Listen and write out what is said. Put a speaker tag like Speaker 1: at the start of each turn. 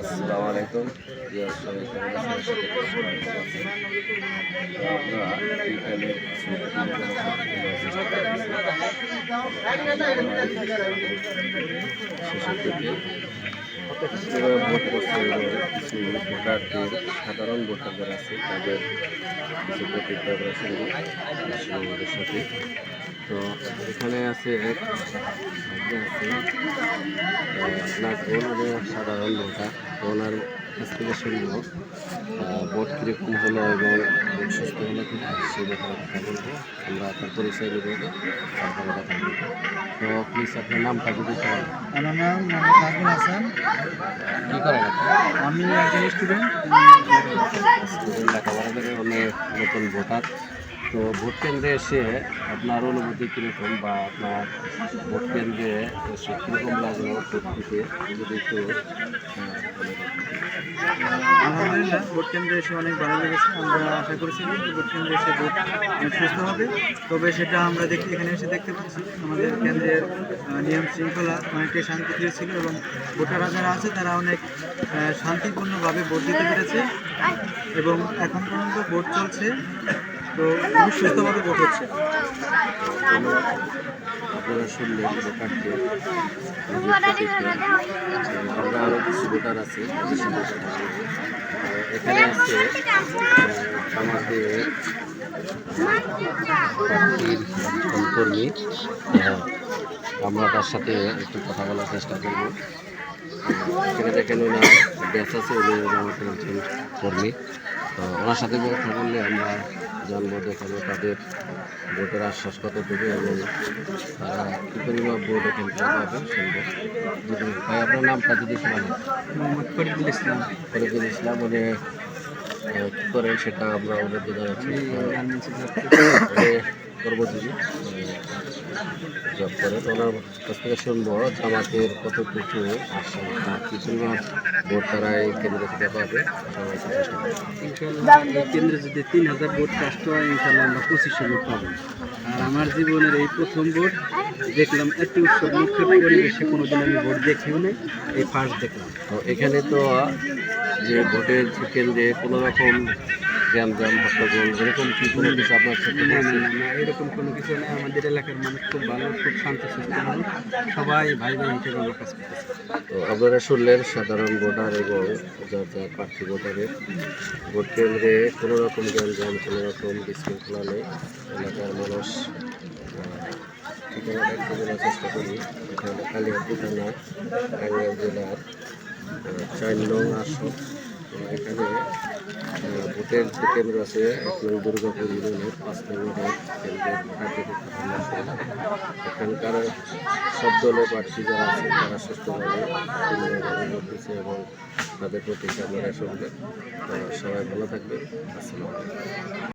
Speaker 1: আসসালামু আলাইকুম। সবাই কেমন আছেন? আশা করি সবাই ভালো আছেন। আমরা এখানে কিছু চেষ্টা করতেছি। শেষের দিকে ভোট করছে এবং কিছু ভোটারদের সাধারণ ভোটারদের আছে তাদের কিছু প্রতিক্রিয়া আমরা শুনবো আমাদের সাথে। তো এখানে আছে এক আছে নাজমুল, উনি সাধারণ ভোটার। তো ওনার কাছ থেকে শুনবো ভোট কীরকম হলো এবং ভোট সুস্থ হলো কিনা সে ব্যাপারে কথা বলবো। আমরা আপনার পরিচয় নেব, তারপরে কথা বলবো। তো প্লিজ আপনার নামটা যদি করেন।
Speaker 2: আমার নাম মোহাম্মদ নাজমুল হাসান।
Speaker 1: কী করেন আপনি?
Speaker 2: আমি একজন স্টুডেন্ট।
Speaker 1: লেখাপড়া করে অনেক নতুন ভোটার। তো ভোট কেন্দ্রে এসে আপনার অনুভূতি কীরকম বা আপনার ভোট কেন্দ্রে এসে কীরকম লাগলো ভোট দিতে যদি একটু বলে রাখেন।
Speaker 2: আলহামদুলিল্লাহ, ভোট কেন্দ্রে এসে অনেক ভালো লেগেছে। আমরা আশা করেছিলাম যে ভোট কেন্দ্রে এসে ভোট অনেক সুস্থ হবে, তবে সেটা আমরা এখানে এসে দেখতে পাচ্ছি আমাদের কেন্দ্রের নিয়ম শৃঙ্খলা অনেকটাই শান্তিপ্রিয় ছিল এবং ভোটাররা যারা আছে তারা অনেক শান্তিপূর্ণভাবে ভোট দিতে পেরেছে এবং এখন পর্যন্ত ভোট চলছে। তো খুব সুস্থভাবে ভোট হচ্ছে।
Speaker 1: আপনারা শুনলেন ভোটারকে আমরা আরও কিছু ভোটার আছে এখানে আছে আমাদের পার্টির কর্মী। আমরা তার সাথে একটু কথা বলার চেষ্টা করব। এখানে দেখেন ওনার ব্যাচ আছে, উনি আমাদের একজন কর্মী। তো ওনার সাথে কথা বললে আমরা জানবো দেখাবো তাদের ভোটের আশ্বাস কত দেবে এবং তারা কী পরিমাণ ভোট এখান থেকে পাবে শুনবো। যদি ভাই আপনার নামটা যদি শোনান।
Speaker 2: মোহাম্মদ ফরিদুল ইসলাম।
Speaker 1: ফরিদুল ইসলাম, উনি কী করেন সেটা আমরা ওদেরকে জানাচ্ছি। কর্মজীবী জব করেন। ওনার কাছ থেকে শুনবো জামাতের কতটুকু আশা বা কী পরিমাণ ভোট তারা এই কেন্দ্র থেকে পাবে সবাই চেষ্টা করবে।
Speaker 2: ইনশাল্লাহ এই কেন্দ্রে যদি 3000 ভোট কাস্ট হয়, ইনশাল্লাহ আমরা 2500 ভোট পাবো। আর আমার জীবনের এই প্রথম ভোট দেখলাম, এত উৎসব মুখের পরিবেশে কোনোদিন আমি ভোট দেখিও নাই, এই ফার্স্ট দেখলাম।
Speaker 1: তো এখানে তো যে ভোটের কেন্দ্রে কোনো রকম গ্যামজাম হট্টগোল এরকম কি কোনো কিছু আপনার সাথে
Speaker 2: না না না না, এরকম কোনো কিছু নেই। আমাদের এলাকার মানুষ খুব ভালো, খুব শান্তশিষ্ট মানুষ, সবাই ভাই ভাই হিসেবে আমরা কাজ করতেছি।
Speaker 1: তো আপনারা শুনলেন সাধারণ ভোটার এবং যার যার প্রার্থী ভোটারের ভোট কেন্দ্রে কোনো রকম গ্যামজাম কোনো রকম বিশৃঙ্খলা নেই। এলাকার মানুষ ঠিকানাটা একটু বলার চেষ্টা করি। এটা হলো কালিয়াপুর থানা, টাঙ্গাইল জেলার 4 নং আসন। তো এখানে ভোটের যে কেন্দ্র আছে 1 নং দুর্গাপুর ইউনিয়নের 5 নং কেন্দ্রের কার্যকর্তা। এখানকার সব দলের প্রার্থী যারা আছে তারা সুস্থভাবে ভোট দিচ্ছে এবং তাদের প্রতি আপনারা শুনবেন। তো সবাই ভালো থাকবেন। আসসালামু আলাইকুম।